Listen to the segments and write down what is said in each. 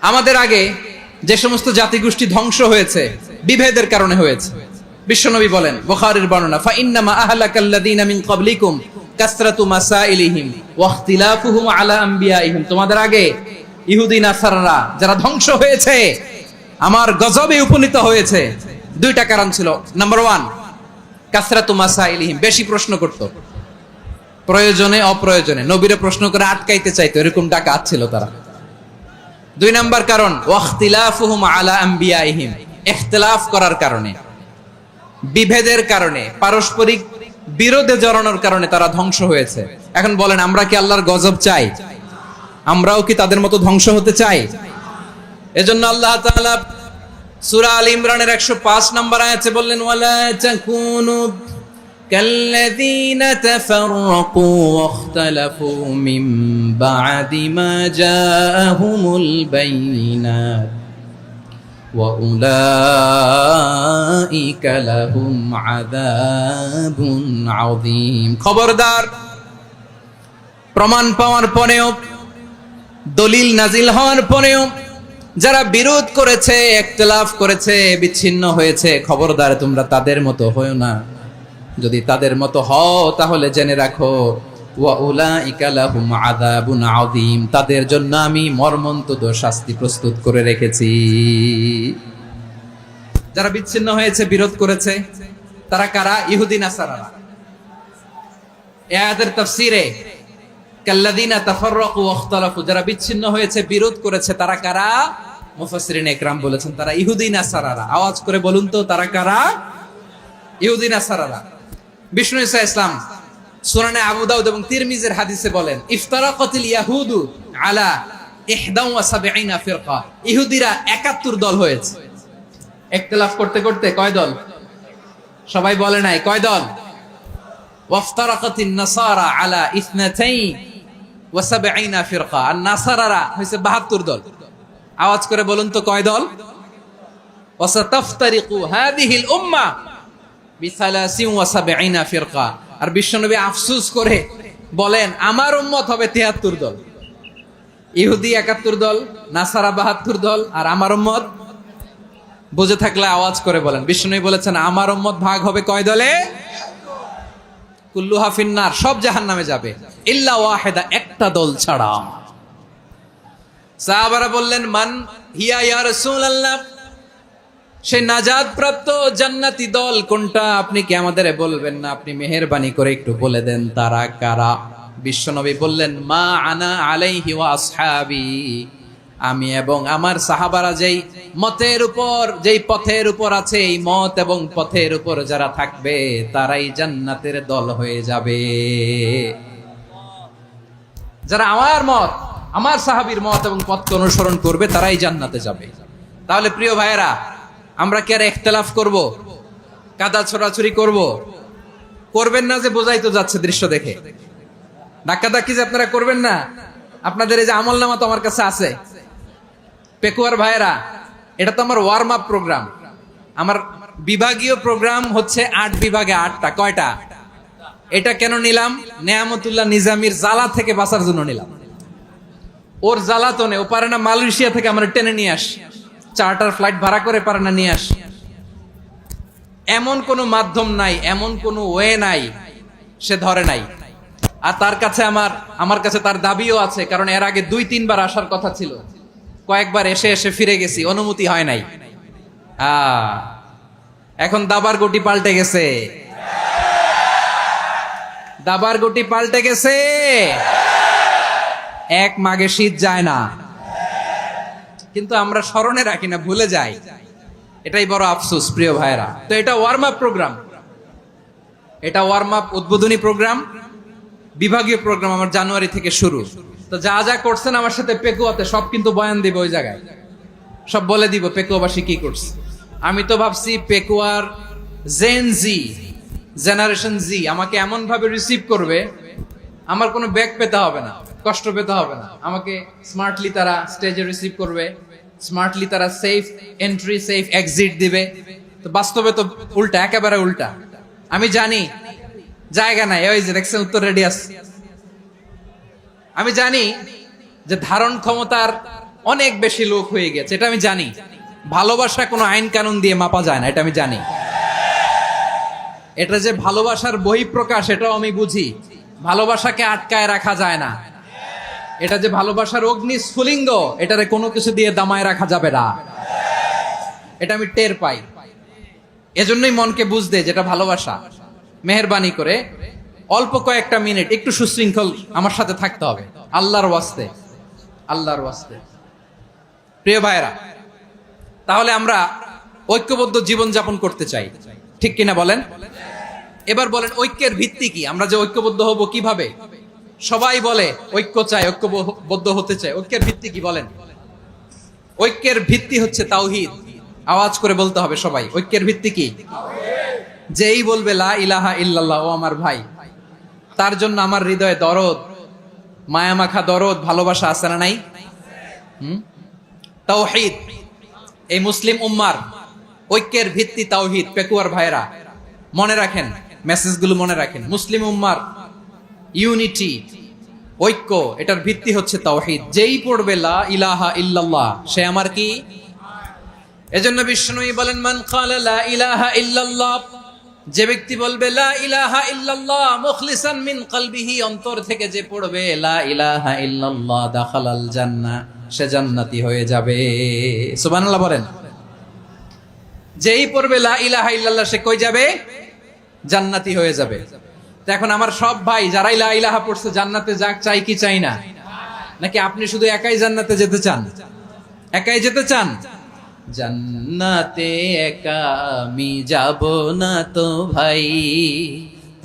আমাদের আগে যে সমস্ত জাতিগোষ্ঠী ধ্বংস হয়েছে বিভেদের কারণে হয়েছে। বিশ্বনবী বলেন, বুখারীর বর্ণনা, ফা ইন্নামা আহলাকাল্লাযীনা মিন ক্বাবলিকুম কাসরাতু মাসাইলিহিম ওয়া ইখতিলাফুহুম আলা আমবিয়াইহিম। তোমাদের আগে ইহুদি নাসারারা যারা ধ্বংস হয়েছে, আমার গজবে উপনীত হয়েছে, দুইটা কারণ ছিল। নাম্বার 1, কাসরাতু মাসাইলিহিম, বেশি প্রশ্ন করত, প্রয়োজনে অপ্রয়োজনে নবীরে প্রশ্ন করে আটকাইতে চাইতো, এরকম ডাকাত ছিল তারা। 2 নাম্বার কারণ, ওয়াখতিলাফুহুম আলা আমবিয়াইহিম, ইখতিলাফ করার কারণে, বিভেদের কারণে, পারস্পরিক বিরোধে জড়ানোর কারণে তারা ধ্বংস হয়েছে। এখন বলেন, আমরা কি আল্লাহর গজব চাই? আমরাও কি তাদের মতো ধ্বংস হতে চাই? এজন্য আল্লাহ তাআলা সূরা আল ইমরানের 105 নম্বর আয়াতে বললেন, ওয়ালা তাকুনু কাল্লাযীনা তাফাররাকু ওয়াখতালাফু মিন বা'দি মা জাআহুমুল বাইয়িনাত ওয়া উলাইকা লাহুম আযাবুন আযীম। খবরদার, প্রমাণ পাওয়ার পরেও, দলিল নাজিল হওয়ার পরেও যারা বিরোধ করেছে, ইখতিলাফ করেছে, বিচ্ছিন্ন হয়েছে, খবরদার তোমরা তাদের মতো হয়ো না। যদি তাদের মতো হও তাহলে জেনে রাখো, ওয়া উলাইকা লাহুম আযাবুন আযীম, তাদের জন্য আমি মর্মন্তুদ শাস্তি প্রস্তুত করে রেখেছি। যারা বিচ্ছিন্ন হয়েছে, বিরোধ করেছে, তারা কারা? ইহুদি নাসারারা। এই আয়াতের তাফসীরে কাল্লাযীনা তাফাররাকু ওয়াখতালাফু, যারা বিচ্ছিন্ন হয়েছে, বিরোধ করেছে, তারা কারা? মুফাসসিরিন ইকরাম বলেছেন তারা ইহুদি নাসারারা। আওয়াজ করে বলুন তো, তারা কারা? ইহুদি নাসারারা। বিষ্ণু ঈসা ইসলাম সুনানে আবু দাউদ এবং তিরমিজির হাদিসে বলেন, ইফতারাকাতিল ইয়াহুদু আলা 71 ফিরকা, ইহুদিরা 71 দল হয়েছে। ইখতিলাফ করতে করতে কয় দল? সবাই বলে নাই, কয় দল? ওয়াফতারাকাতিন নাসারা আলা 72 ফিরকা, আর নাসারারা হইছে 72 দল। আওয়াজ করে বলুন তো, কয় দল? ওয়াসাতাফতারিকু হাদিহিল উম্মাহ বি73 ফিরকা। আর বিশ্বনবী আফসোস করে বলেন, আমার উম্মত হবে 73 দল। ইহুদি 71 দল, নাসারা 72 দল, আর আমার উম্মত, বুঝে থাকলে আওয়াজ করে বলেন। বিশ্বনবী বলেছেন, আমার উম্মত ভাগ হবে কয় দলে? কুল্লুহা ফিন্নার, সব জাহান্নামে যাবে, ইল্লা ওয়াহিদা, একটা দল ছাড়া। সাহাবারা বললেন, মান হিয়া ইয়া রাসূলুল্লাহ, সেই নাজাত প্রাপ্ত জান্নাতি দল কোনটা? আপনি কি আমাদের বলবেন না? আপনি মেহেরবানি করে একটু বলে দেন তারা কারা। বিশ্বনবী বললেন, মা আনা আলাইহি ওয়া আসহাবি, আমি এবং আমার সাহাবারা যেই মতের উপর, যেই পথের উপর আছে, এই মত এবং পথের উপর যারা থাকবে তারাই জান্নাতের দল হয়ে যাবে। যারা আমার মত, আমার সাহাবীর মত এবং পথকে অনুসরণ করবে, তারাই জান্নাতে যাবে। তাহলে প্রিয় ভাইয়েরা, আমরা কি আর ইখতিলাফ করব? কাদা ছোড়াছুরি করব? করবেন না যে বোঝাই তো যাচ্ছে দৃশ্য দেখে। ধাক্কাধাক্কি যে আপনারা করবেন না। আপনাদের এই যে আমলনামা তো আমার কাছে আছে। পেকুয়ার ভাইয়েরা, এটা তো আমার ওয়ার্ম আপ প্রোগ্রাম। আমার বিভাগীয় প্রোগ্রাম হচ্ছে 8 বিভাগে 8টা। কয়টা? এটা কেন নিলাম? নেয়ামতুল্লাহ নিজামীর জ্বালা থেকে বাঁচার জন্য নিলাম। ওর জ্বালাতনে ও পারে না মালয়েশিয়া থেকে আমরা টেনে নিয়ে আসি, চার্টার ফ্লাইট ভাড়া করে পারে না নিয়ে আসি। এমন কোনো মাধ্যম নাই, এমন কোনো ওয়ে নাই সে ধরে নাই। আর তার কাছে আমার কাছে তার দাবিও আছে, কারণ এর আগে 2-3 বার আসার কথা ছিল। কয়েকবার এসে এসে ফিরে গেছি, অনুমতি হয় নাই। এখন দাবার গুটি পাল্টে গেছে, দাবার গুটি পাল্টে গেছে। এক মাঘে শীত যায় না, কিন্তু আমরা স্মরণে রাখি না, ভুলে যাই। এটাই বড় আফসোস প্রিয় ভাইরা। তো এটা ওয়ার্ম আপ প্রোগ্রাম, এটা ওয়ার্ম আপ উদ্বোধনী প্রোগ্রাম, বিভাগীয় প্রোগ্রাম আমার জানুয়ারি থেকে শুরু। তো যা যা করছেন আমার সাথে পেকুয়াতে, সব কিন্তু বয়ান দিব ওই জায়গায়, সব বলে দিব পেকুয়াবাসী কি করছে। আমি তো ভাবছি পেকুয়ার জেনারেশন জি আমাকে এমন ভাবে রিসিভ করবে, আমার কোনো ব্যাক পেতে হবে না, কষ্ট পেতে হবে না। আমাকে স্মার্টলি তারা স্টেজে রিসিভ করবে, স্মার্টলি তারা সেফ এন্ট্রি, সেফ এক্সিট দিবে। তো বাস্তবে তো উল্টা, একেবারে উল্টা। আমি জানি জায়গা নাই, ওই যে দেখছেন উত্তর রেডি আছে। আমি জানি যে ধারণ ক্ষমতার অনেক বেশি লোক হয়ে গেছে, এটা আমি জানি। ভালোবাসা কোনো আইন কানুন দিয়ে মাপা যায় না, এটা আমি জানি। এটা যে ভালোবাসার বহিঃপ্রকাশ, এটাও আমি বুঝি। ভালোবাসাকে আটকায় রাখা যায় না। এটা যে ভালোবাসার অগ্নি স্ফুলিঙ্গ, এটারে কোনো কিছু দিয়ে দামায় রাখা যাবে না, এটা আমি টের পাই। এজন্যই মনকে বুঝতে যেটা ভালোবাসা। মেহেরবানি করে অল্প কয়েকটা মিনিট একটু সুশৃঙ্খল আমার সাথে থাকতে হবে, আল্লাহর ওয়াস্তে, আল্লাহর ওয়াস্তে। প্রিয় ভাইরা, তাহলে আমরা ঐক্যবদ্ধ জীবন যাপন করতে চাই, ঠিক কিনা বলেন? এবার বলেন ঐক্যের ভিত্তি কি? আমরা যে ঐক্যবদ্ধ হব কিভাবে? সবাই বলে ঐক্য চাই, ঐক্যবদ্ধ হতে চাই। ঐক্যের ভিত্তি কি বলেন? ঐক্যের ভিত্তি হচ্ছে তাওহীদ। আওয়াজ করে বলতে হবে সবাই, ঐক্যের ভিত্তি কি? যেই বলবে লা ইলাহা ইল্লাল্লাহ, ও আমার ভাই, তার জন্য আমার হৃদয়ে দরদ, মায়ামাখা দরদ, ভালোবাসা আছে না নাই? তাওহীদ। এই মুসলিম উম্মার ঐক্যের ভিত্তি তাওহীদ। পেকুয়ার ভাইরা মনে রাখেন, মেসেজগুলো মনে রাখেন। মুসলিম উম্মার ইউনিটি, ঐক্য, এটার ভিত্তি হচ্ছে তাওহীদ। যেই পড়বে লা ইলাহা ইল্লাল্লাহ, সে আমার কি? এজন্য বিষ্ণুই বলেন, মান ক্বালা লা ইলাহা ইল্লাল্লাহ, যে ব্যক্তি বলবে লা ইলাহা ইল্লাল্লাহ মুখলিসান মিন কলবিহি, অন্তর থেকে যে পড়বে লা ইলাহা ইল্লাল্লাহ, দাখালাল জান্নাহ, সে জান্নাতি হয়ে যাবে। সুবহানাল্লাহ বলেন। যেই পড়বে লা ইলাহা ইল্লাল্লাহ, সে কই যাবে? জান্নাতি হয়ে যাবে। তো এখন আমার সব ভাই যারাই লা ইলাহা পড়ছে জান্নাতে যাক, চাই কি চাই না? নাকি আপনি শুধু একাই জান্নাতে যেতে চান? একাই যেতে চান? জান্নাতে একা আমি যাব না তো ভাই,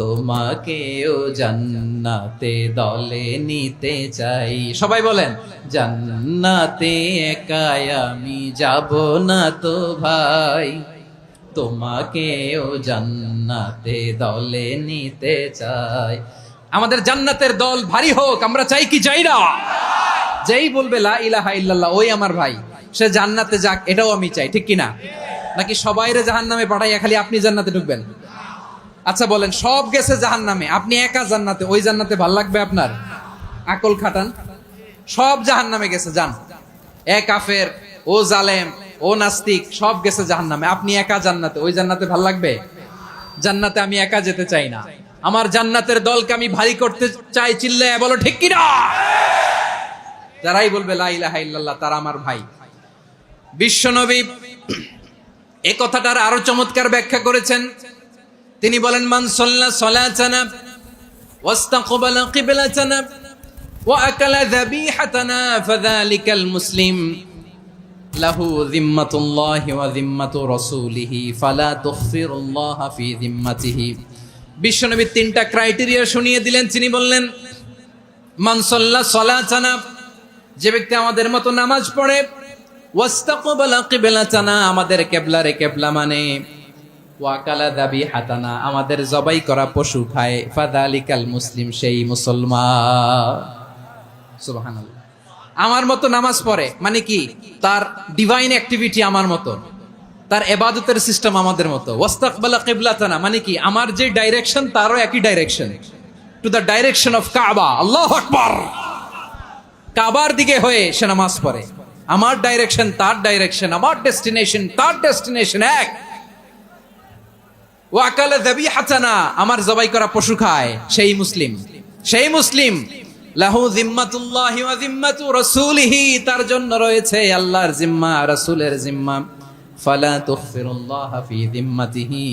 তোমাকেও জান্নাতে দলে নিতে চাই। সবাই বলেন, জান্নাতে একা আমি যাব না তো ভাই, তোমাকেও জান্নাতে দলে নিতে চাই। আমাদের জান্নাতের দল ভারী হোক, আমরা চাই কি চাই না? যেই বলবে লা ইলাহা ইল্লাল্লাহ, ওই আমার ভাই, সে জান্নাতে যাক, এটাও আমি চাই, ঠিক কিনা? নাকি সবাইরে জাহান্নামে পাঠাইয়া খালি আপনি জান্নাতে ঢুকবেন? আচ্ছা বলেন, সব গেছে জাহান্নামে, আপনি একা জান্নাতে, ওই জান্নাতে ভাল লাগবে আপনার? আকল খাটান। সব জাহান্নামে গেছে, যান। এ কাফের, ও জালেম, ও নাস্তিক, সব গেছে জাহান্নামে, আপনি একা জান্নাতে, ওই জান্নাতে ভাল লাগবে? জান্নাতে আমি একা যেতে চাই না, আমার জান্নাতের দলকে আমি ভারী করতে চাই। চিল্লায় বলো ঠিক কিনা? যারাই বলবে লা ইলাহা ইল্লাল্লাহ, তারা আমার ভাই। বিশ্বনবী এই কথাটার আরো চমৎকার ব্যাখ্যা করেছেন। তিনি বলেন, মান সাল্লা সালাতানা ওয়াস্তাকবালা কিবলাতানা ওয়া আকালা যাবিহাতানা ফাযালিকাল মুসলিম লাহু যিম্মাতুল্লাহি ওয়া যিম্মাতু রাসূলিহি ফালা তুগফিরুল্লাহা ফি যিম্মাতিহি। বিশ্বনবী তিনটা ক্রাইটেরিয়া শুনিয়ে দিলেন। তিনি বললেন, মান সাল্লা সালাতানা, যে ব্যক্তি আমাদের মতো নামাজ পড়ে, ওয়াস্তাকবালা কিবলাতানা, আমাদের কিবলারে কিবলা মানে, ওয়া আকালা যাবিহাতানা, আমাদের জবাই করা পশু খায়, ফাযালিকাল মুসলিম, সেই মুসলমান। সুবহানাল্লাহ। আমার মতো নামাজ পড়ে মানে কি? তার ডিভাইন অ্যাক্টিভিটি আমার মতো, তার ইবাদতের সিস্টেম আমাদের মতো। ওয়াস্তাকবালা কিবলাতানা মানে কি? আমার যে ডাইরেকশন, তারও একই direction, to the direction of কাবা। আল্লাহু আকবার। কাবার দিকে হয়ে সে নামাজ পড়ে। আমার ডাইরেকশন, তার ডাইরেকশন, আমার ডেস্টিনেশন, তার ডেস্টিনেশন এক। ওয়া আকালা যাবিহাতানা, আমার জবাই করা পশু খায়, সেই মুসলিম, সেই মুসলিম। লাহু যিম্মাতুল্লাহি ওয়া যিম্মাতু রাসূলিহি, তার জন্য রয়েছে আল্লাহর জিম্মা, রাসূলের জিম্মা। ফালা তুগফিরুল্লাহা ফি যিম্মাতিহি,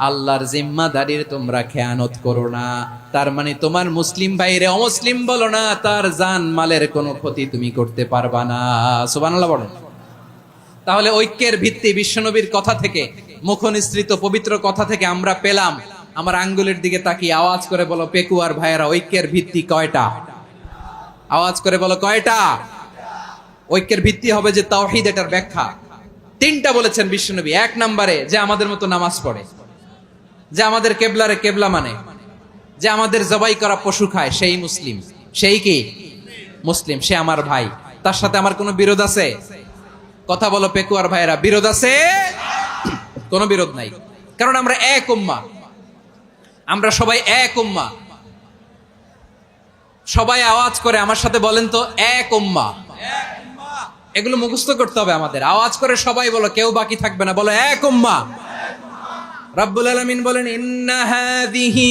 আল্লাহর জিম্মাদারির তোমরা খেয়ানত করো না। তার মানে তোমার মুসলিম ভাইরে অমুসলিম বলো না, তার জান মালের কোনো ক্ষতি তুমি করতে পারবা না। সুবহানাল্লাহ বলেন। তাহলে ঐক্যের ভিত্তি বিশ্বনবীর কথা থেকে, মুখনিসৃত পবিত্র কথা থেকে আমরা পেলাম। আমার আঙ্গুলের দিকে তাকিয়ে আওয়াজ করে বলো পেকুয়ার ভাইয়েরা, ঐক্যের ভিত্তি কয়টা? আওয়াজ করে বলো কয়টা? ঐক্যের ভিত্তি হবে যে তাওহীদ, এটার ব্যাখ্যা তিনটা বলেছেন বিশ্বনবী। এক নম্বরে, যে আমাদের মতো নামাজ পড়ে, যে আমাদের কেবলারে কেবলা মানে, যে আমাদের জবাই করা পশু খায়, সেই মুসলিম। সেই কি? মুসলিম, সে আমার ভাই। তার সাথে আমার কোনো বিরোধ আছে? কথা বলো পেকুয়ার ভাইয়েরা, বিরোধ আছে? কোনো বিরোধ নাই, কারণ আমরা এক উম্মাহ, আমরা সবাই এক উম্মাহ। সবাই আওয়াজ করে আমার সাথে বলেন তো, এক উম্মাহ। এগুলো মুখস্থ করতে হবে আমাদের। আওয়াজ করে সবাই বলো, কেউ বাকি থাকবে না, বলো এক উম্মাহ। রাব্বুল আলামিন বলেন, ইন্না হাযিহি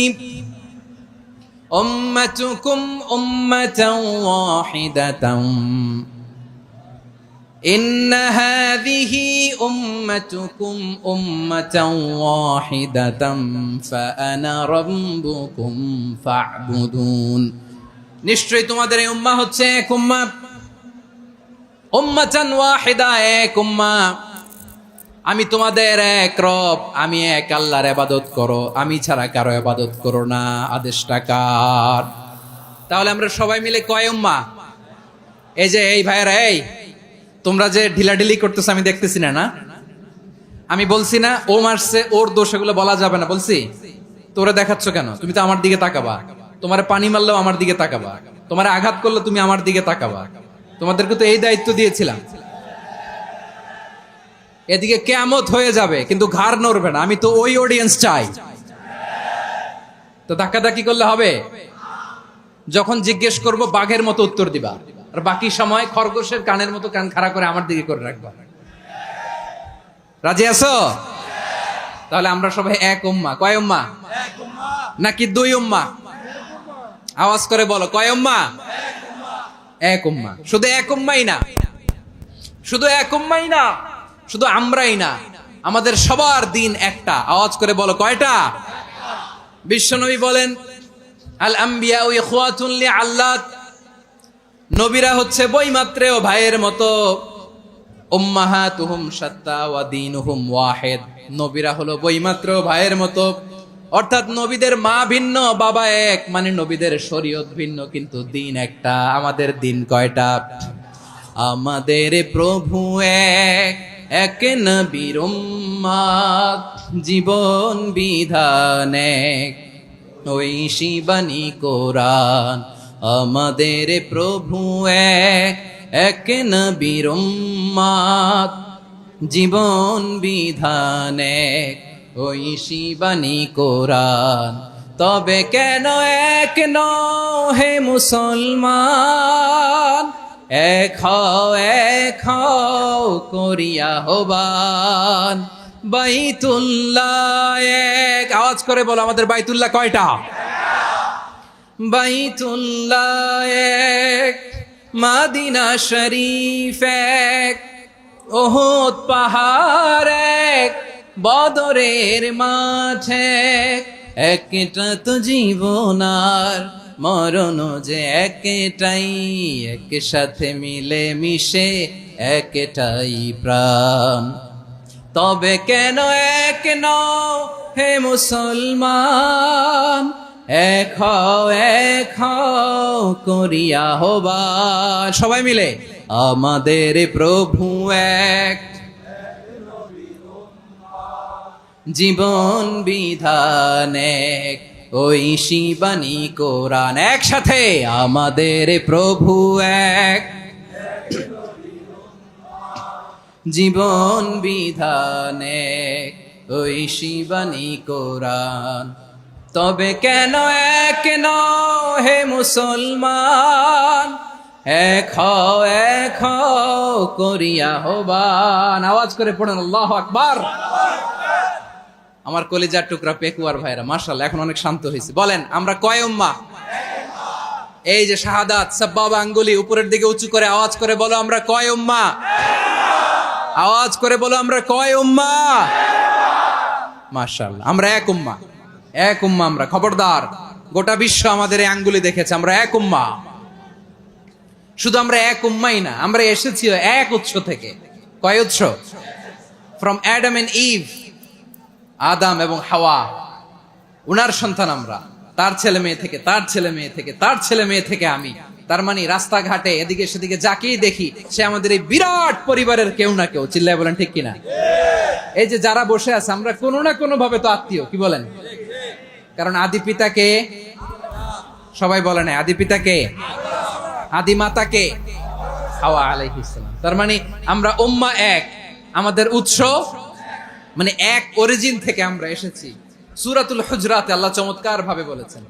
উম্মাতুকুম উম্মাতান ওয়াহিদাতান, ইন্না হাযিহি উম্মাতুকুম উম্মাতান ওয়াহিদাতান ফাআনা রাব্বুকুম ফা'বুদুন। নিশ্চয়ই তোমাদের এই উম্মাহ হচ্ছে এক উম্মাহ, উম্মাতান ওয়াহিদা, এক উম্মাহ। আমি তোমাদের এক রব, আমি এক আল্লাহর ইবাদত করো, আমি ছাড়া কারো ইবাদত করো না। আদেশটা কার? তাহলে আমরা সবাই মিলে কয় উম্মাহ? এই যে এই ভাইয়েরা, এই তোমরা যে ঢিলাঢিলি করতেছো আমি দেখতেছি না, না আমি বলছি না ও মারছে ওর দোষ, এগুলো বলা যাবে না বলছি? তোরা দেখাচ্ছ কেন? তুমি তো আমার দিকে তাকাবা। তোমার পানি মারলেও আমার দিকে তাকাবা, তোমার আঘাত করলে তুমি আমার দিকে তাকাবা। তোমাদেরকে তো এই দায়িত্ব দিয়েছিলাম। এদিকে কিয়ামত হয়ে যাবে কিন্তু ঘাড় নড়বে না, আমি তো ওই অডিয়েন্স চাই। তো ধাক্কাধাক্কি করলে হবে? যখন জিজ্ঞেস করব বাঘের মতো উত্তর দিবা, আর বাকি সময় খরগোশের কানের মতো কান খাড়া করে আমার দিকে করে রাখবা। রাজি আছো? তাহলে আমরা সবাই এক উম্মাহ। কয় উম্মাহ? নাকি দুই উম্মাহ? আওয়াজ করে বলো, কয় উম্মাহ? এক উম্মাহ। শুধু এক উম্মাই না, শুধু এক উম্মাই না, শুধু আমরাই না, আমাদের সবার দিন একটা। আওয়াজ করে বলো, কয়টা? বিশ্বনবী বলেন, আল আম্বিয়া ইখওয়াতুন লিআল্লাত, নবীরা হচ্ছে বৈমাত্রেয় ভাইয়ের মতো। উম্মাহাতুহুম শাত্তা ওয়া দীনুহুম ওয়াহিদ, নবীরা হলো বৈমাত্রেয় ভাইয়ের মতো। অর্থাৎ নবীদের মা ভিন্ন, বাবা এক, মানে নবীদের শরীয়ত ভিন্ন, কিন্তু দিন একটা। আমাদের দিন কয়টা? আমাদের প্রভু এক, এক নবীর উম্মাত, জীবন বিধান এক, ঐশী বাণী কোরআন। আমাদের প্রভু এক, এক নবীর উম্মাত, জীবন বিধান এক, ঐশী বাণী কোরআন। তবে কেন এক নও হে মুসলমান, এক হও করিয়া হবান। বাইতুল্লাহ এক, আওয়াজ করে বলো, আমাদের বাইতুল্লাহ কয়টা? বাইতুল্লাহ এক, মাদিনা শরীফ এক, ওহদ পাহাড় এক, বদরের মাঠ এক। একটা তো জীবন আর মরণ যে একটাই, একসাথে মিলে মিশে একটাই প্রাণ। তবে কেন এক নও হে মুসলমান, এক হও করিয়া হবান। সবাই মিলে, আমাদের প্রভু এক, জীবন বিধান এক, ঐশী বাণী কোরআন। একসাথে, আমাদের প্রভু এক, জীবন বিধান এক, ঐশী বাণী কোরআন। তবে কেন এক নও হে মুসলমান, এক হও করিয়া হবান। আওয়াজ করে পড়েন আল্লাহু আকবার। আমার কলিজার টুকরা পেকুয়ার ভাইরা, মাশাআল্লাহ এখন অনেক শান্ত হয়েছে। বলেন, আমরা কয় উম্মাহ? এই যে শাহাদাত, সাব্বাবা আঙ্গুলি উপরের দিকে উঁচু করে আওয়াজ করে বলো, আমরা কয় উম্মাহ? আওয়াজ করে বলো, আমরা কয় উম্মাহ? মাশাআল্লাহ, আমরা এক উম্মাহ, এক উম্মাহ আমরা। খবরদার, গোটা বিশ্ব আমাদের এই আঙ্গুলি দেখেছে, আমরা এক উম্মাহ। শুধু আমরা এক উম্মাই না, আমরা এসেছি এক উৎস থেকে। কয় উৎস? ফ্রম অ্যাডাম এন্ড ইভ, আদম এবং হাওয়া, উনার সন্তান আমরা। তার ছেলে মেয়ে থেকে, তার ছেলে মেয়ে থেকে, তার ছেলে মেয়ে থেকে আমি। তার মানে রাস্তাঘাটে এদিকে সেদিকে যাকেই দেখি, সে আমাদের এই বিরাট পরিবারের কেউ না কেউ। চিল্লায় বলেন ঠিক কিনা? এই যে যারা বসে আছে, আমরা কোনো না কোনো ভাবে তো আত্মীয়। কি বলেন? কারণ আদি পিতাকে সবাই বলে না, আদি পিতাকে, আদি মাতাকে হাওয়া আলাইহিস সালাম। তার মানে আমরা উম্মাহ এক, আমাদের উৎস মানে এক অরিজিন থেকে আমরা এসেছি। সূরাতুল হুজরাতে আল্লাহ চমৎকার ভাবে বলেছেন।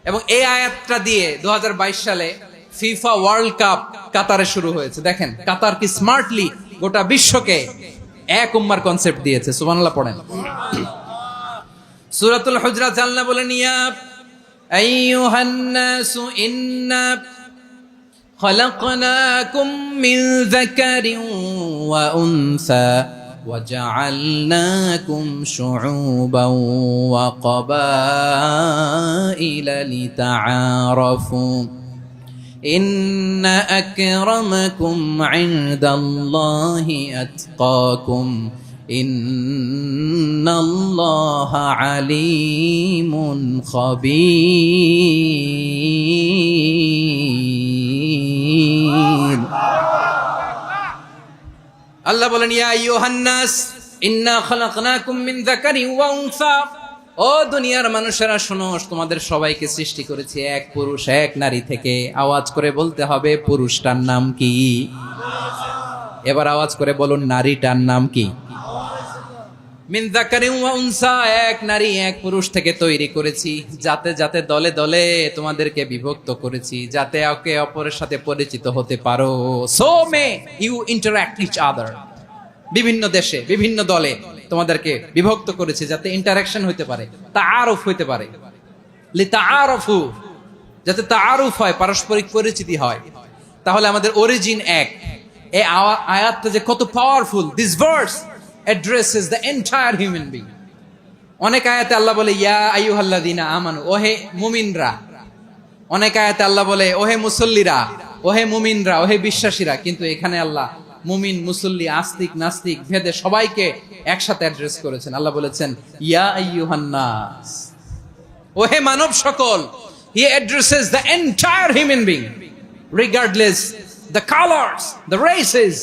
এবং এই আয়াতটা দিয়ে 2022 সালে ফিফা ওয়ার্ল্ড কাপ কাতারে শুরু হয়েছে। দেখেন কাতার কি স্মার্টলি গোটা বিশ্বকে এক উম্মার কনসেপ্ট দিয়েছে। সুবহানাল্লাহ পড়েন। সূরাতুল হুজরাত আল্লাহ বলেন, ইয়া আইয়ুহান নাসু ইন্না খলাকনাকুম মিন যাকারিন ওয়া উনসা وجعلناكم شعوبا وقبائل لتعارفوا إن أكرمكم عند الله أتقاكم إن الله عليم خبير আল্লাহ বলেন, ইয়া আইয়ুহান নাস ইন্না খলাকনাকুম মিন যাকারিন ওয়া উনসা, ও দুনিয়ার মানুষেরা শোনো, তোমাদের সবাইকে সৃষ্টি করেছি এক পুরুষ এক নারী থেকে। আওয়াজ করে বলতে হবে, পুরুষটার নাম কি? এবার আওয়াজ করে বলুন, নারীটার নাম কি? মিন যাকারিন ওয়া উনসা, এক নারী এক পুরুষ থেকে তৈরি করেছি। যাতে যাতে দলে দলে তোমাদেরকে বিভক্ত করেছি, যাতে একে অপরের সাথে পরিচিত হতে পারো। So may you interact each other. বিভিন্ন দেশে বিভিন্ন দলে তোমাদেরকে বিভক্ত করেছি যাতে ইন্টারঅ্যাকশন হতে পারে, তাআরুফ হতে পারে। লিতাআরফু, যাতে তাআরুফ হয়, পারস্পরিক পরিচিতি হয়। তাহলে আমাদের অরিজিন এক। এই আয়াতটা যে কত powerful! This verse addresses the entire human being. অনেক আয়াতে আল্লাহ বলে, ইয়া আইয়ুহাল্লাযীনা আমানু, ওহে মুমিনরা। অনেক আয়াতে আল্লাহ বলে, ওহে মুসল্লিরা, ওহে মুমিনরা, ওহে বিশ্বাসীরা। কিন্তু এখানে আল্লাহ মুমিন মুসল্লি আস্তিক নাস্তিক ভেদে সবাইকে একসাথে অ্যাড্রেস করেছেন। আল্লাহ বলেছেন, ইয়া আইয়ুহান নাস, ওহে মানব সকল। He addresses the entire human being regardless the colors, the races,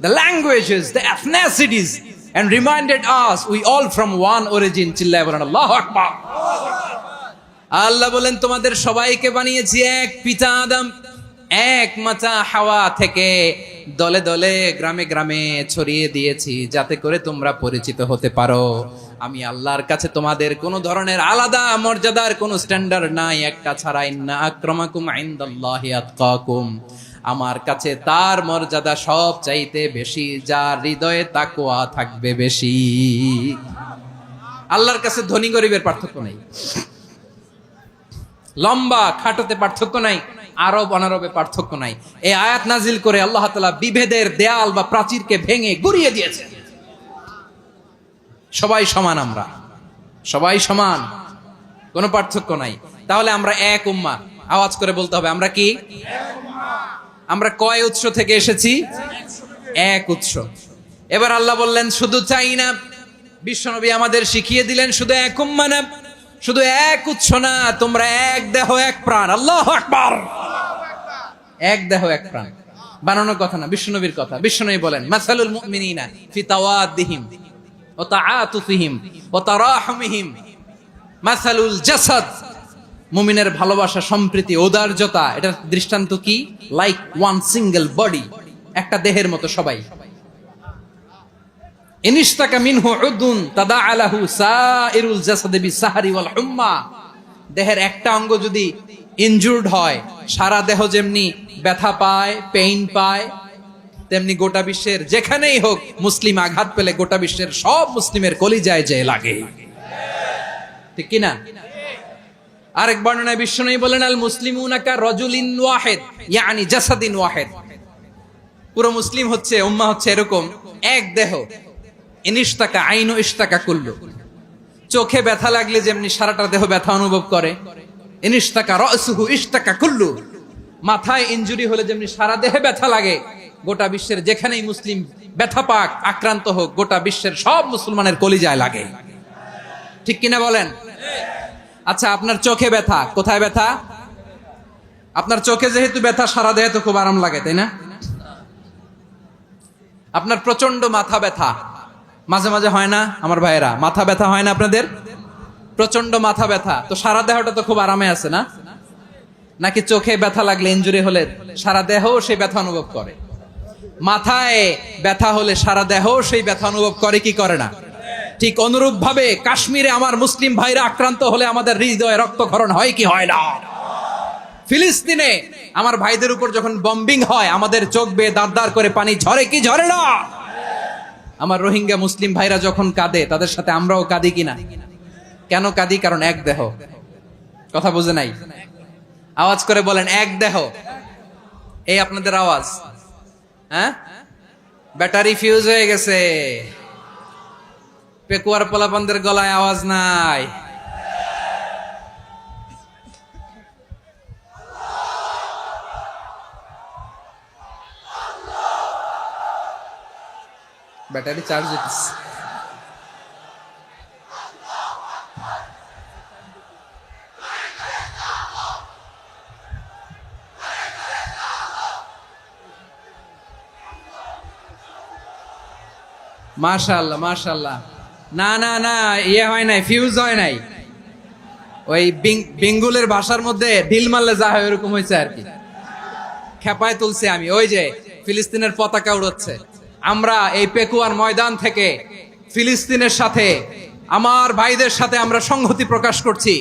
the languages, the ethnicities, and reminded us we all from one origin. চিল্লায়ে বলেন আল্লাহু আকবার। আল্লাহ বলেন, তোমাদের সবাইকে বানিয়েছি এক পিতা আদম, এক মাতা হাওয়া থেকে। দলে দলে গ্রামে গ্রামে ছড়িয়ে দিয়েছি যাতে করে তোমরা পরিচিত হতে পারো। আমি আল্লাহর কাছে তোমাদের কোনো ধরনের আলাদা মর্যাদার কোনো স্ট্যান্ডার্ড নাই, একটা ছাড়া। ইন্না আক্রামাকুম ইনদাল্লাহি আতকাকুম, আমার কাছে তার মর্যাদা সব চাইতে বেশি, যার হৃদয়ে তাকওয়া থাকবে বেশি। আল্লাহর কাছে ধনী গরিবের পার্থক্য নাই, লম্বা খাটোতে পার্থক্য নাই, আরব অনারবে পার্থক্য নাই। এই আয়াত নাজিল করে আল্লাহ তাআলা বিভেদের দেয়াল বা প্রাচীরকে ভেঙে গুড়িয়ে দিয়েছেন। সবাই সমান, আমরা সবাই সমান, কোনো পার্থক্য নাই। তাহলে আমরা এক উম্মাহ। আওয়াজ করে বলতে হবে, আমরা কি? আমরা কয় উৎস থেকে এসেছি? এক উৎস। এবার আল্লাহ বললেন, শুধু চাই না, বিশ্বনবী আমাদের শিখিয়ে দিলেন, শুধু এক উম্মাহ না, শুধু এক উৎস না, তোমরা এক দেহ এক প্রাণ। আল্লাহু আকবার। এক দেহ এক প্রাণ বানানোর কথা না, বিশ্বনবীর কথা। বিশ্বনবী বলেন, মাসালুল মুমিনিনা ফি তাওয়াদ্দিহিম ওয়া তাআতুফিহিম ওয়া তারাহুমিহিম মাসালুল জাসাদ। মুমিনের ভালোবাসা, সম্প্রীতি, ঔদার্যতা, এটার দৃষ্টান্ত কি? লাইক ওয়ান সিঙ্গেল বডি, একটা দেহের মতো সবাই। ইনিশতাকা মিনহু উদুন তাদাআলাহু সাইরুল জাসাদি বিসাহরি ওয়াল হুম্মা। দেহের একটা অঙ্গ যদি ইনজুরড হয়, সারা দেহ যেমনি ব্যথা পায়, পেইন পায়, তেমনি গোটা বিশ্বের যেখানেই হোক মুসলিম আঘাত পেলে গোটা বিশ্বের সব মুসলিমের কলিজায় যে লাগে। ঠিক কি না? আরেক বর্ণনায় বিশ্বনবী বলেন, আল মুসলিমুনা কা রাজুলিন ওয়াহিদ ইয়ানি জাসাদিন ওয়াহিদ। পুরো মুসলিম হচ্ছে, উম্মাহ হচ্ছে এরকম এক দেহ। ইনিশতাকা আইনু ইশতাকা কুল্লু। চোখে ব্যথা লাগলে যেমনি সারাটা দেহ ব্যথা অনুভব করে, ইনিশতাকা রাসুহু ইশতাকা কুল্লু। মাথায় ইনজুরি হলে যেমনি সারা দেহে ব্যথা লাগে, গোটা বিশ্বের যেখানেই মুসলিম ব্যথা পাক, আক্রান্ত হোক, গোটা বিশ্বের সব মুসলমানের কলিজায় লাগে। ঠিক কিনা বলেন? আচ্ছা, আপনার চোখে ব্যথা, কোথায় ব্যথা? আপনার চোখে যেহেতু ব্যথা, সারা দেহে তো খুব আরাম লাগে, তাই না? আপনার প্রচন্ড মাথা ব্যথা মাঝে মাঝে হয় না আমার ভাইয়েরা? মাথা ব্যথা হয় না আপনাদের? প্রচন্ড মাথা ব্যথা, তো সারা দেহটা তো খুব আরামে আছে না? নাকি চোখে ব্যথা লাগলে, ইনজুরি হলে সারা দেহ সেই ব্যথা অনুভব করে? মাথায় ব্যথা হলে সারা দেহ সেই ব্যথা অনুভব করে কি করে না? ঠিক অনুরূপ ভাবে কাশ্মীরে আমার মুসলিম ভাইরা আক্রান্ত হলে আমাদের হৃদয়ে রক্তক্ষরণ হয় কি হয় না? ফিলিস্তিনে আমার ভাইদের উপর যখন বম্বিং হয় আমাদের চোখ বেয়ে দাঁড় দাঁড় করে পানি ঝরে কি ঝরে না? আমার রোহিঙ্গা মুসলিম ভাইরা যখন কাঁদে তাদের সাথে আমরাও কাঁদি কিনা? কেন কাঁদি? কারণ এক দেহ। কথা বুঝে নাই? আওয়াজ করে বলেন এক দেহ। এই আপনাদের আওয়াজ, হ্যাঁ? ব্যাটারি ফিউজ হয়ে গেছে, পেকুয়ার পোলাপানদের গলায় আওয়াজ নাই। ব্যাটারি চার্জ হইতেছে। মাশাআল্লাহ মাশাআল্লাহ। না না না, ইয়ে হয় নাই, ফিউজ হয় নাই। ওই বেঙ্গুলের ভাষার মধ্যে ঢিল মারলে যা হয় এরকম হয়েছে আর কি। খেপায় তুলছে আমি। ওই যে ফিলিস্তিনের পতাকা উড়াচ্ছে। আমরা এই পেকুয়ার ময়দান থেকে ফিলিস্তিনের সাথে, আমার ভাইদের সাথে আমরা সংহতি প্রকাশ করছি।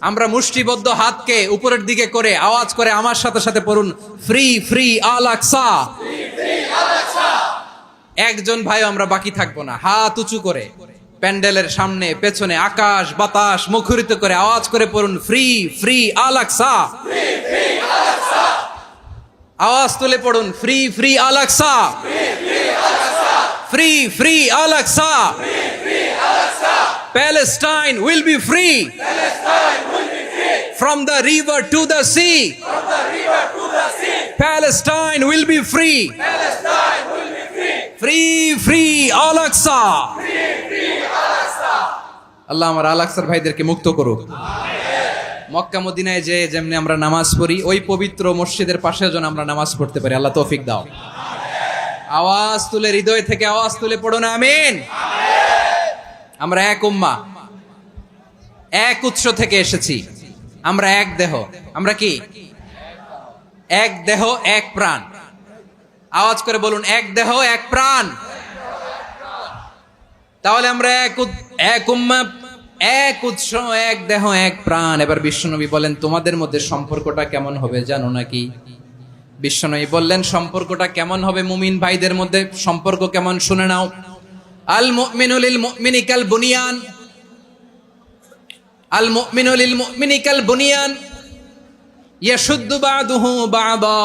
আমরা মুষ্টিবদ্ধ হাতকে উপরের দিকে করে আওয়াজ করে আমার সাথে সাথে পড়ুন, ফ্রি ফ্রি আল আকসা। একজন ভাই আমরা বাকি থাকবো না। হাত উঁচু করে প্যান্ডেলের সামনে পেছনে আকাশ বাতাস মুখরিত করে আওয়াজ করে পড়ুন, ফ্রি ফ্রি আল আকসা। আওয়াজ তুলে পড়ুন, free free Al Aqsa, free free Al Aqsa. Palestine will be free from the river to the sea. Palestine will be free. Free free Al Aqsa. আল্লাহ আমার আল আকসার ভাইদেরকে মুক্ত করুক। মক্কা মদিনায় যে যেমনি আমরা নামাজ পড়ি ওই পবিত্র মসজিদের পাশে যেন আমরা নামাজ পড়তে পারি। আল্লাহ তৌফিক দাও। আওয়াজ তুলে, হৃদয় থেকে আওয়াজ তুলে পড়ুন আমিন। আমরা এক উম্মাহ, এক উৎস থেকে এসেছি। আমরা এক দেহ। আমরা কি? এক দেহ এক প্রাণ। আওয়াজ করে বলুন, এক দেহ এক প্রাণ। তাহলে আমরা এক উম্মাহ, এক উৎস, এক দেহ এক প্রাণ। এবার বিশ্বনবী বলেন, তোমাদের মধ্যে সম্পর্কটা কেমন হবে জানো নাকি? বিশ্বনবী বললেন, সম্পর্কটা কেমন হবে মুমিন ভাইদের মধ্যে? সম্পর্ক কেমন শুনে নাও। আল মুমিনু লিল মুমিনি কাল বুনিয়ান, আল মুমিনু লিল মুমিনি কাল বুনিয়ান ইয়াশুদ্দু বাদুহু বাদা।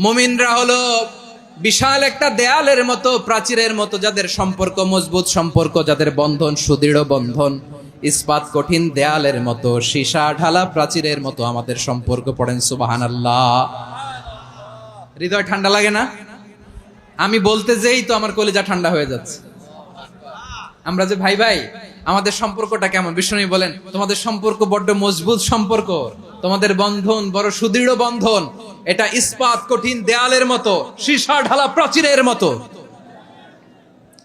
মুমিনরা হলো বিশাল একটা দেয়ালের মতো, প্রাচীরের মতো, যাদের সম্পর্ক মজবুত সম্পর্ক, যাদের বন্ধন সুদৃঢ় বন্ধন, ইস্পাত কঠিন দেয়ালের মতো, সীসা ঢালা প্রাচীরের মতো আমাদের সম্পর্ক। পড়েন সুবহানাল্লাহ। হৃদয় ঠান্ডা লাগে না? আমি বলতে যেই তো আমার কলিজা ঠান্ডা হয়ে যাচ্ছে। আমরা যে ভাই ভাই, আমাদের সম্পর্কটা কেমন? বিষ্ণু বলেন, তোমাদের সম্পর্ক বড্ড মজবুত সম্পর্ক, তোমাদের বন্ধন বড় সুদৃঢ় বন্ধন। এটা ইস্পাত কঠিন দেয়ালের মতো, সীসা ঢালা প্রাচীরের মতো,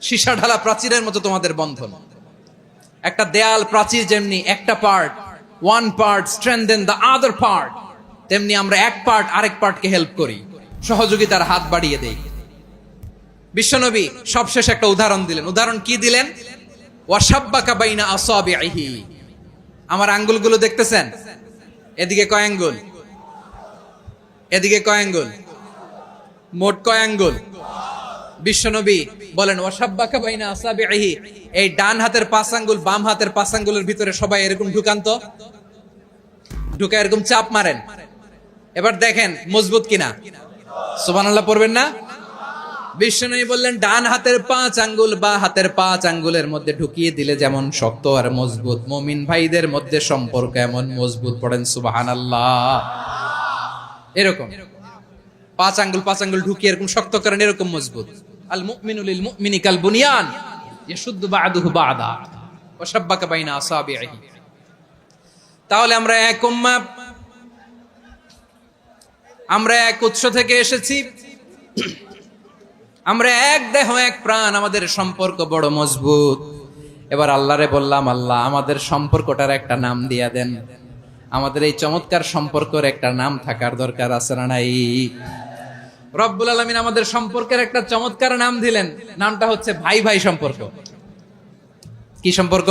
সীসা ঢালা প্রাচীরের মতো তোমাদের বন্ধন। একটা দেয়াল প্রাচীর যেমনি একটা part, one part strengthen the other part, তেমনি আমরা এক পার্ট আরেক পার্টকে হেল্প করি, সহযোগিতার হাত বাড়িয়ে দেই। বিশ্বনবী সবশেষ একটা উদাহরণ দিলেন। উদাহরণ কি দিলেন? ওয়াশাব্বাকা বাইনা আসাবিহি। আমার আঙ্গুলগুলো দেখতেছেন? এদিকে কয় আঙ্গুল, এদিকে কয় আঙ্গুল, মোট কয় আঙ্গুল? বিশ্বনবী বলেন, ওয়াশাব্বাকা বাইনা আসাবিহি। এই ডান হাতের 5 আঙ্গুল বাম হাতের 5 আঙ্গুলের ভিতরে সবাই এরকম ঢুকান্ত, ঢুকে এরকম চাপ মারেন। এবার দেখেন মজবুত কিনা। সুবহানাল্লাহ পড়বেন না? বিশ্বনবী বললেন, ডান হাতের 5 আঙ্গুল বা হাতের 5 আঙ্গুলের মধ্যে ঢুকিয়ে দিলে যেমন শক্ত আর মজবুত, মুমিন ভাইদের মধ্যে সম্পর্ক এমন মজবুত। পড়েন সুবহানাল্লাহ। এরকম 5 আঙ্গুল ঢুকিয়ে এরকম শক্ত করেন, এরকম মজবুত। আল মুমিনু লিল মুমিনি কাল বুনিয়ান ইয়াশুদ্দু বাদুহু বাদা ওয়া শাব্বাকা বাইনা আসাবিহি। তাহলে আমরা এক উম্মাহ, আমরা এক উৎস থেকে এসেছি, আমরা এক দেহ এক প্রাণ, আমাদের সম্পর্ক বড় মজবুত। এবার আল্লাহরে বললাম, আল্লাহ আমাদের সম্পর্কটার একটা নাম দিয়া দেন। আমাদের এই চমৎকার সম্পর্কের একটা নাম থাকার দরকার আছে না নাই? রব্বুল আলামিন আমাদের সম্পর্কের একটা চমৎকার নাম দিলেন। নামটা হচ্ছে ভাই ভাই সম্পর্ক। কি সম্পর্ক?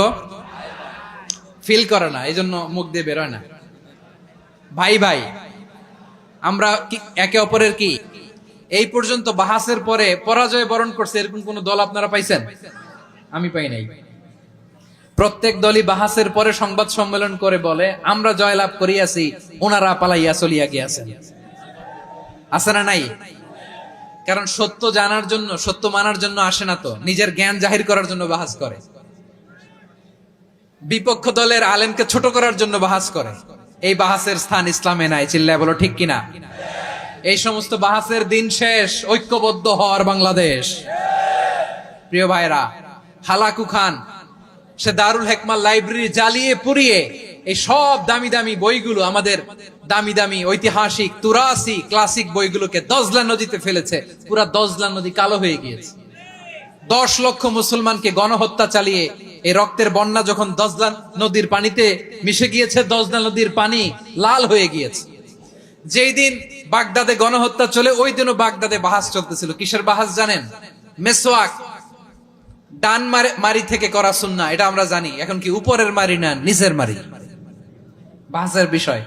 ফিল করে না, এই জন্য মুখ দিয়ে বেরোয় না। ভাই ভাই। আমরা একে অপরের কি এই পর্যন্ত বাহাসের পরে পরাজয় বরণ করছে এরকম কোন দল আপনারা পাইছেন? আমি পাই নাই। প্রত্যেক দলই বাহাসের পরে সংবাদ সম্মেলন করে বলে আমরা জয়লাভ করিয়াছি, ওনারা পালাইয়া চলিয়া গিয়াছেন। আছে না নাই? কারণ সত্য জানার জন্য, সত্য মানার জন্য আসে না তো, নিজের জ্ঞান জাহির করার জন্য বাহাস করে। বিপক্ষ দলের আলেমকে ছোট করার জন্য বাহাস করে। এই বাহাসের স্থান ইসলামে নাই। চিল্লায় বলো ঠিক কিনা? এই সমস্ত বাহাসের দিন শেষ, ঐক্যবদ্ধ হওয়ার বাংলাদেশ। প্রিয় ভাইরা, হালাকু খান সে দারুল হেকমা লাইব্রেরি জ্বালিয়ে পুড়িয়ে এই সব দামি দামি বইগুলো, আমাদের দামি দামি ঐতিহাসিক তুরাসি ক্লাসিক বইগুলোকে দজলা নদীতে ফেলেছে। পুরা দজলা নদী কালো হয়ে গিয়েছে। 10 লক্ষ মুসলমানকে গণহত্যা চালিয়ে এই রক্তের বন্যা যখন দজলা নদীর পানিতে মিশে গিয়েছে, দজলা নদীর পানি লাল হয়ে গিয়েছে। যেই দিন বাগদাদে গণহত্যা চলে, ওই দিনও বাগদাদে বাহাস চলতেছিল। কিসের বাহাস জানেন? মেসওয়াক, ডান মারি থেকে করা সুন্নাহ, এটা আমরা জানি। এখন কি উপরের মারি না নিচের মারি? বাহাসের বিষয়।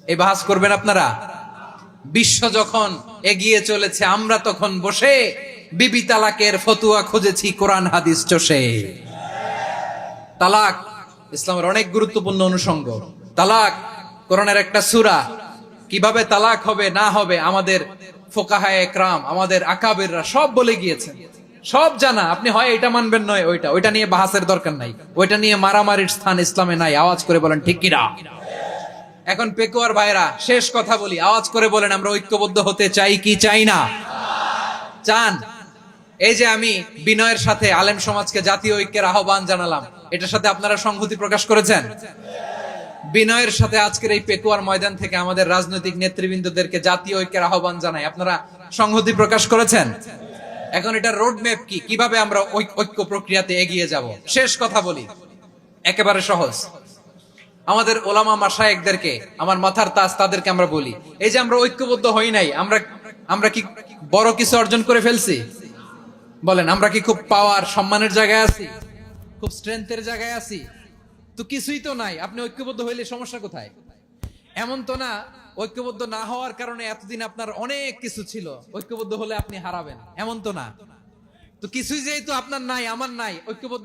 এই বাহাস করবেন আপনারা? বিশ্ব যখন এগিয়ে চলেছে, আমরা তখন বসে বিবি তালাকের ফতুয়া খুঁজেছি কোরআন হাদিস চষে। তালাক ইসলামের অনেক গুরুত্বপূর্ণ অনুষঙ্গ। তালাক কোরআনের একটা সূরা। কিভাবে তালাক হবে না হবে আমাদের ফোকাহায়ে একরাম, আমাদের আকাবেররা সব বলে গিয়েছেন, সব জানা। আপনি হয় এটা মানবেন, নয় ওইটা নিয়ে বাহাসের দরকার নাই, ওইটা নিয়ে মারামারির স্থান ইসলামে নাই। আওয়াজ করে বলেন ঠিক কিনা? এখন পেকুয়ার ভাইরা, শেষ কথা বলি, আওয়াজ করে বলেন আমরা ঐক্যবদ্ধ হতে চাই কি চাই না? চান? এই যে আমি বিনয়ের সাথে আলেম সমাজকে জাতীয় ঐক্যের আহ্বান জানালাম, এটার সাথে আপনারা সংহতি প্রকাশ করেছেন? বিনয়ের সাথে আজকের এই পেকুয়ার ময়দান থেকে আমাদের রাজনৈতিক নেতৃবৃন্দদেরকে জাতীয় ঐক্যের আহ্বান জানাই, আপনারা সংহতি প্রকাশ করেছেন? এখন এটা রোড ম্যাপ কি, কিভাবে আমরা ঐক্য প্রক্রিয়াতে এগিয়ে যাব? শেষ কথা বলি, একেবারে সহজ। আমাদের ওলামা মাশায়েখদেরকে, আমার মাথার তাজ, তাদেরকে আমরা বলি, এই যে আমরা ঐক্যবদ্ধ হই নাই, আমরা কি বড় কিছু অর্জন করে ফেলছি? বলেন, আমরা কি খুব পাওয়ার সম্মানের জায়গায় আছি? খুব স্ট্রেংথের জায়গায় আছি? তো কিছুই তো নাই। আপনি ঐক্যবদ্ধ হইলে সমস্যা কোথায়? এমন তো না ঐক্যবদ্ধ না হওয়ার কারণে এতদিন আপনার অনেক কিছু ছিল, ঐক্যবদ্ধ হলে আপনি হারাবেন, এমন তো না। তো কিছুই যেহেতু আপনার নাই, আমার নাই, ঐক্যবদ্ধ